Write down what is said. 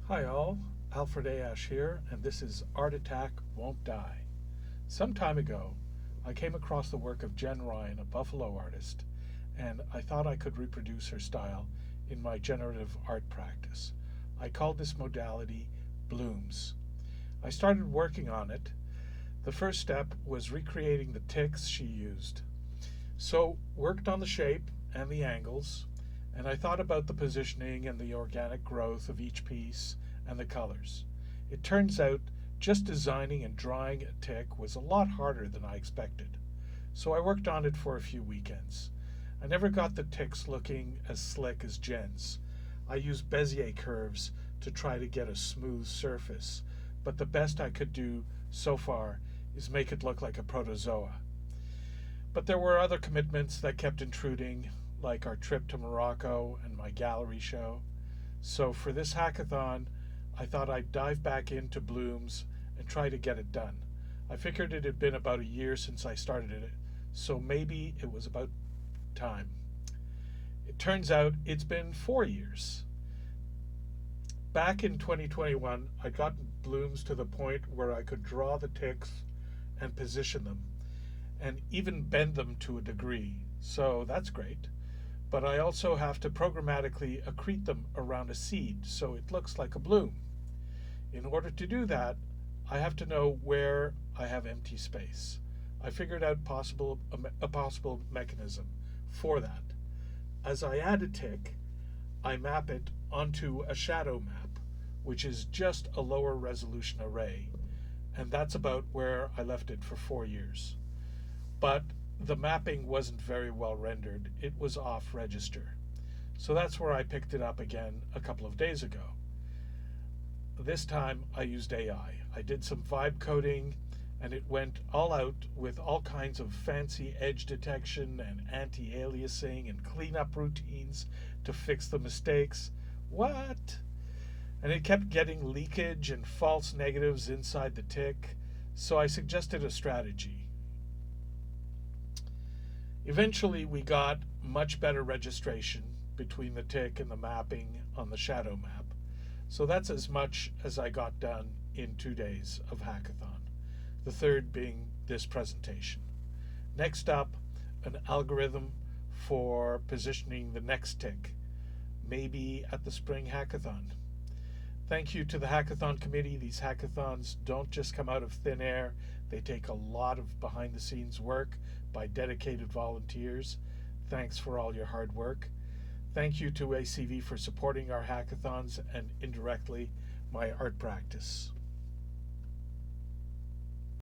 Hi all, Alfred Ayache here, and this is Art Attack Won't Die. Some time ago, I came across the work of Jen Ryan, a Buffalo artist, and I thought I could reproduce her style in my generative art practice. I called this modality blooms. I started working on it. The first step was recreating the ticks she used. So, worked on the shape and the angles, and I thought about the positioning and the organic growth of each piece and the colors. It turns out just designing and drawing a tick was a lot harder than I expected. So I worked on it for a few weekends. I never got the ticks looking as slick as Jen's. I used Bezier curves to try to get a smooth surface, but the best I could do so far is make it look like a protozoa. But there were other commitments that kept intruding, like our trip to Morocco and my gallery show. So for this hackathon, I thought I'd dive back into blooms and try to get it done. I figured it had been about a year since I started it, so maybe it was about time. It turns out it's been 4 years. Back in 2021, I'd gotten blooms to the point where I could draw the ticks and position them, and even bend them to a degree, so that's great. But I also have to programmatically accrete them around a seed so it looks like a bloom. In order to do that, I have to know where I have empty space. I figured out a possible mechanism for that. As I add a tick, I map it onto a shadow map, which is just a lower resolution array, and that's about where I left it for 4 years. But the mapping wasn't very well rendered. It was off register. So that's where I picked it up again a couple of days ago. This time I used AI. I did some vibe coding and it went all out with all kinds of fancy edge detection and anti-aliasing and cleanup routines to fix the mistakes. What? And it kept getting leakage and false negatives inside the tick, so I suggested a strategy. Eventually, we got much better registration between the tick and the mapping on the shadow map. So that's as much as I got done in 2 days of Hackathon, the third being this presentation. Next up, an algorithm for positioning the next tick, maybe at the spring Hackathon. Thank you to the Hackathon committee. These hackathons don't just come out of thin air. They take a lot of behind-the-scenes work by dedicated volunteers. Thanks for all your hard work. Thank you to ACV for supporting our hackathons and indirectly my art practice.